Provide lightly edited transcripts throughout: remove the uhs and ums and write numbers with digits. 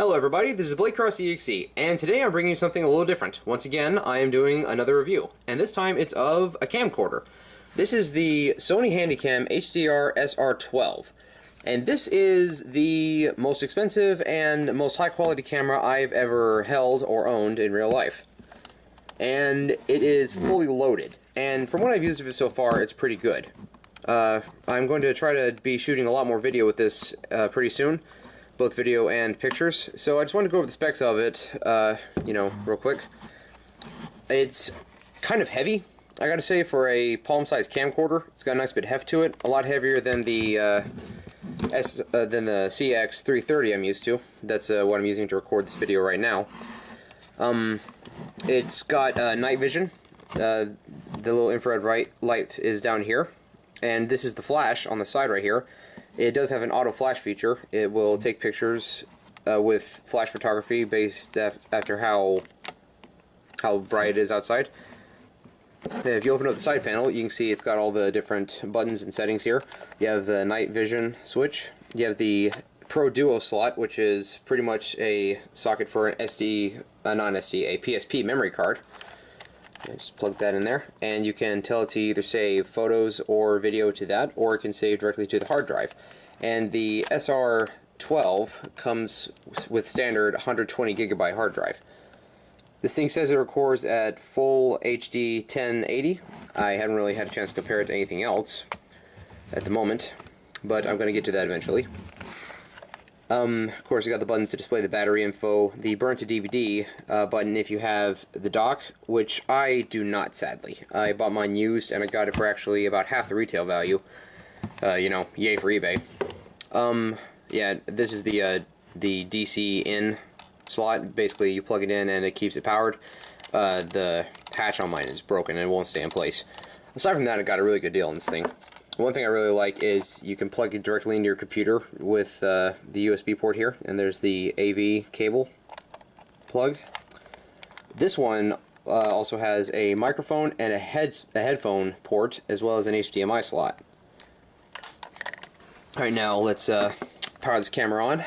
Hello everybody, this is BladeCrossEXE, and today I'm bringing you something a little different. Once again, I am doing another review, and this time it's of a camcorder. This is the Sony Handycam HDR-SR12, and this is the most expensive and most high-quality camera I've ever held or owned in real life. And it is fully loaded, and from what I've used of it so far, it's pretty good. I'm going to try to be shooting a lot more video with this pretty soon. Both video and pictures. So I just wanted to go over the specs of it, real quick. It's kind of heavy, I gotta say, for a palm-sized camcorder. It's got a nice bit of heft to it, a lot heavier than the CX330 I'm used to. That's what I'm using to record this video right now. It's got night vision. The little infrared light is down here, and this is the flash on the side right here. It does have an auto flash feature. It will take pictures with flash photography based after how bright it is outside. If you open up the side panel, you can see it's got all the different buttons and settings here. You have the night vision switch. You have the Pro Duo slot, which is pretty much a socket for an SD, non-SD, a PSP memory card. Just plug that in there, and you can tell it to either save photos or video to that, or it can save directly to the hard drive. And the SR12 comes with standard 120 gigabyte hard drive. This thing says it records at full HD 1080. I haven't really had a chance to compare it to anything else at the moment, but I'm going to get to that eventually. Of course, you got the buttons to display the battery info, the burn to DVD button if you have the dock, which I do not, sadly. I bought mine used, and I got it for actually about half the retail value. Yay for eBay. Yeah, this is the DC in slot. Basically, you plug it in and it keeps it powered. The hatch on mine is broken and it won't stay in place. Aside from that, I got a really good deal on this thing. One thing I really like is you can plug it directly into your computer with the USB port here, and there's the AV cable plug. This one also has a microphone and a headphone port, as well as an HDMI slot. Alright, now let's power this camera on.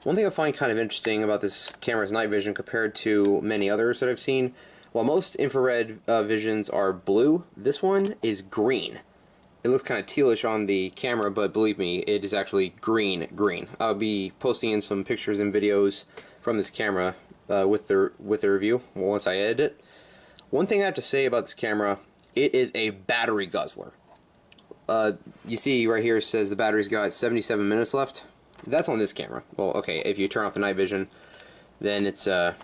One thing I find kind of interesting about this camera's night vision compared to many others that I've seen, while most infrared visions are blue, this one is green. It looks kind of tealish on the camera, but believe me, it is actually green. I'll be posting in some pictures and videos from this camera with the review once I edit it. One thing I have to say about this camera, it is a battery guzzler. You see right here it says the battery's got 77 minutes left. That's on this camera. Well, okay, if you turn off the night vision, then it's got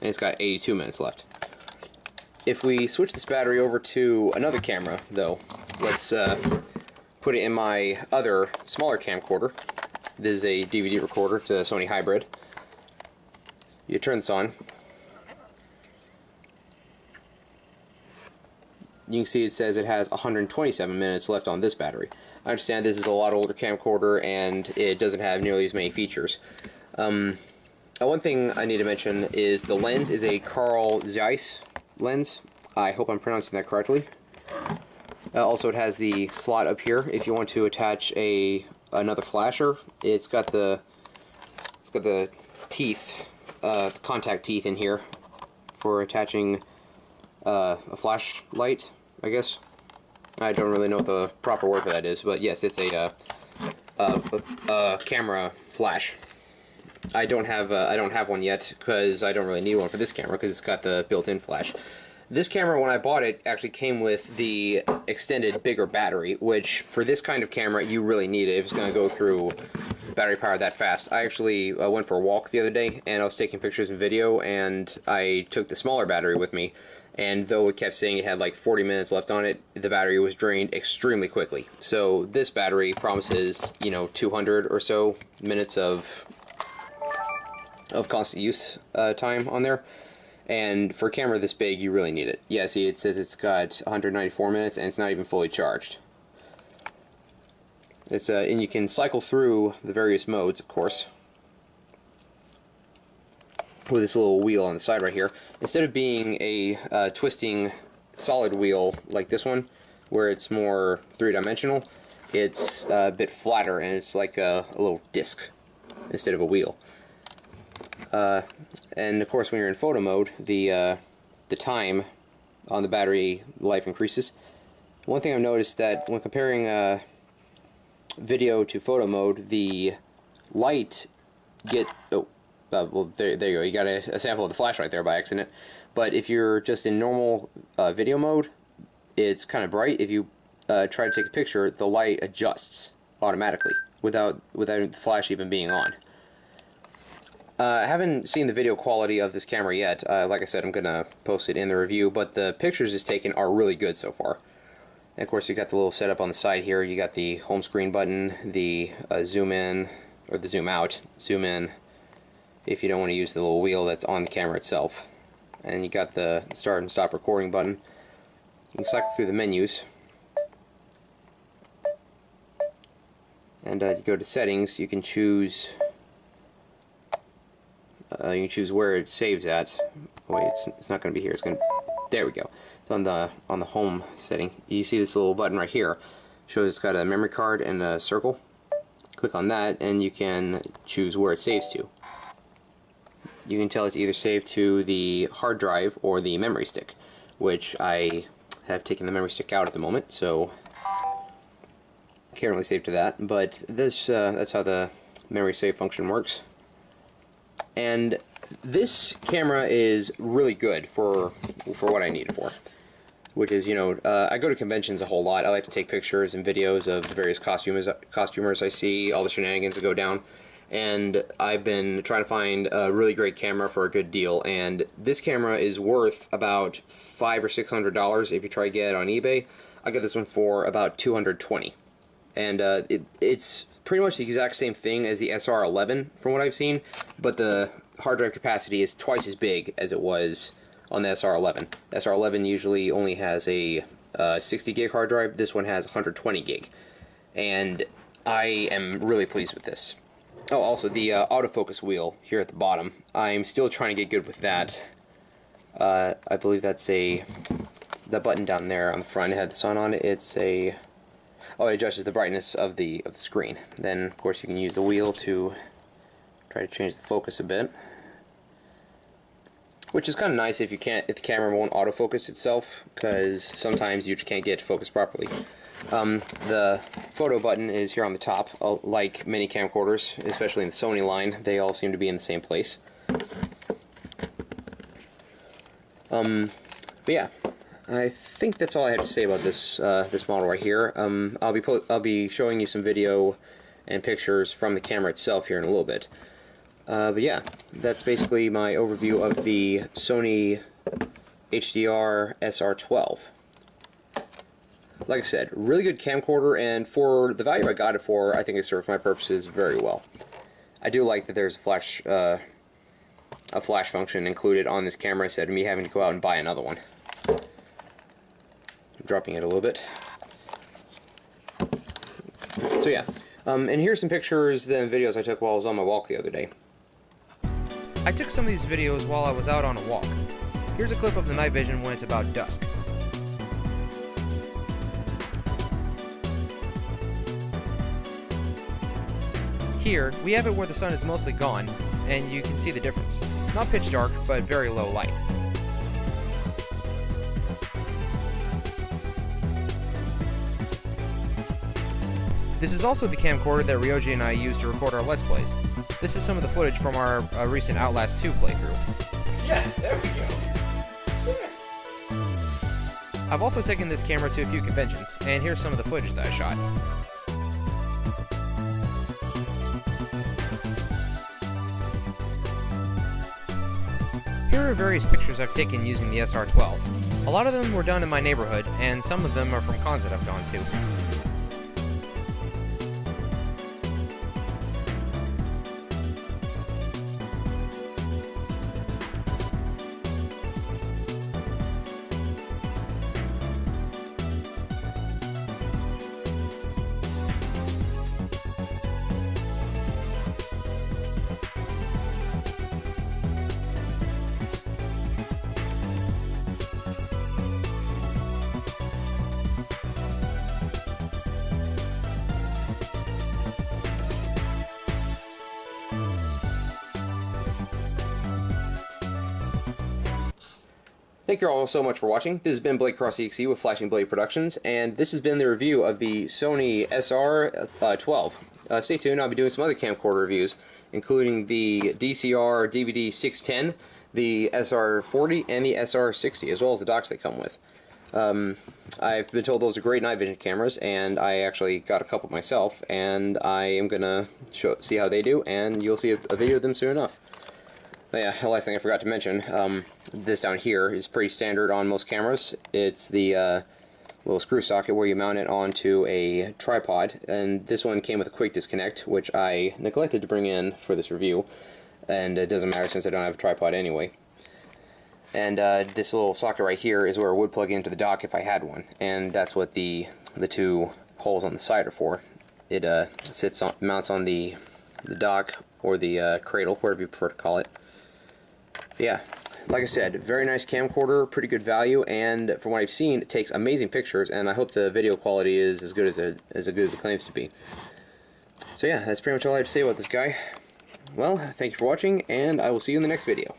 82 minutes left. If we switch this battery over to another camera, though, let's put it in my other smaller camcorder. This is a DVD recorder. It's a Sony hybrid. You turn this on. You can see it says it has 127 minutes left on this battery. I understand this is a lot older camcorder and it doesn't have nearly as many features. One thing I need to mention is the lens is a Carl Zeiss lens. I hope I'm pronouncing that correctly. Also, it has the slot up here if you want to attach another flasher. It's got the teeth, contact teeth in here for attaching a flashlight, I guess. I don't really know what the proper word for that is, but yes, it's a camera flash. I don't have one yet because I don't really need one for this camera because it's got the built-in flash. This camera, when I bought it, actually came with the extended bigger battery, which for this kind of camera you really need it if it's going to go through battery power that fast. I actually went for a walk the other day and I was taking pictures and video, and I took the smaller battery with me, and though it kept saying it had like 40 minutes left on it, the battery was drained extremely quickly. So this battery promises 200 or so minutes of constant use time on there, and for a camera this big you really need it. Yeah, see, it says it's got 194 minutes and it's not even fully charged. It's and you can cycle through the various modes, of course, with this little wheel on the side right here. Instead of being a twisting solid wheel like this one, where it's more three-dimensional, it's a bit flatter and it's like a little disc. instead of a wheel. And of course, when you're in photo mode, the time on the battery life increases. One thing I've noticed that when comparing video to photo mode, the light well, there you go. You got a sample of the flash right there by accident. But if you're just in normal video mode, it's kind of bright. If you try to take a picture, the light adjusts automatically without the flash even being on. I haven't seen the video quality of this camera yet. Like I said, I'm going to post it in the review, but the pictures it's taken are really good so far. And of course, you got the little setup on the side here. You got the home screen button, the zoom in, or the zoom out, zoom in, if you don't want to use the little wheel that's on the camera itself. And you got the start and stop recording button. You can cycle through the menus. And you go to settings, you can choose where it saves at. Oh, wait, it's not going to be here. It's going to, there we go. It's on the home setting. You see this little button right here. Shows it's got a memory card and a circle. Click on that and you can choose where it saves to. You can tell it to either save to the hard drive or the memory stick, which I have taken the memory stick out at the moment, so can't really save to that. But this that's how the memory save function works. And this camera is really good for what I need it for, which is, you know, I go to conventions a whole lot. I like to take pictures and videos of the various costumers I see, all the shenanigans that go down. And I've been trying to find a really great camera for a good deal, and this camera is worth about $500 or $600 if you try to get it on eBay. I got this one for about $220, and it's pretty much the exact same thing as the SR11 from what I've seen, but the hard drive capacity is twice as big as it was on the SR11. SR11 usually only has a 60 gig hard drive. This one has 120 gig, and I am really pleased with this. Oh, also the autofocus wheel here at the bottom. I'm still trying to get good with that. I believe that's the button down there on the front. It had the sun on it. It's it adjusts the brightness of the screen. Then of course you can use the wheel to try to change the focus a bit, which is kind of nice if the camera won't autofocus itself, because sometimes you just can't get it to focus properly. The photo button is here on the top. Like many camcorders, especially in the Sony line, they all seem to be in the same place. But yeah, I think that's all I have to say about this this model right here. I'll be showing you some video and pictures from the camera itself here in a little bit. But yeah, that's basically my overview of the Sony HDR-SR12. Like I said, really good camcorder, and for the value I got it for, I think it serves my purposes very well. I do like that there's a flash function included on this camera instead of me having to go out and buy another one. I'm dropping it a little bit. So yeah, and here's some pictures and videos I took while I was on my walk the other day. I took some of these videos while I was out on a walk. Here's a clip of the night vision when it's about dusk. Here, we have it where the sun is mostly gone, and you can see the difference. Not pitch dark, but very low light. This is also the camcorder that Ryoji and I used to record our Let's Plays. This is some of the footage from our recent Outlast 2 playthrough. Yeah, there we go. Yeah. I've also taken this camera to a few conventions, and here's some of the footage that I shot. Here are various pictures I've taken using the SR12. A lot of them were done in my neighborhood, and some of them are from cons that I've gone to. Thank you all so much for watching. This has been BladeCrossEXE with Flashing Blade Productions, and this has been the review of the Sony SR12. Stay tuned, I'll be doing some other camcorder reviews, including the DCR DVD 610, the SR40, and the SR60, as well as the docks they come with. I've been told those are great night vision cameras, and I actually got a couple myself, and I am going to see how they do, and you'll see a video of them soon enough. But yeah, the last thing I forgot to mention, this down here is pretty standard on most cameras. It's the little screw socket where you mount it onto a tripod, and this one came with a quick disconnect, which I neglected to bring in for this review, and it doesn't matter since I don't have a tripod anyway. And this little socket right here is where it would plug into the dock if I had one, and that's what the two holes on the side are for. It mounts on the dock or the cradle, whatever you prefer to call it. But yeah, like I said, very nice camcorder, pretty good value, and from what I've seen, it takes amazing pictures, and I hope the video quality is as good as it claims to be. So yeah, that's pretty much all I have to say about this guy. Well, thank you for watching, and I will see you in the next video.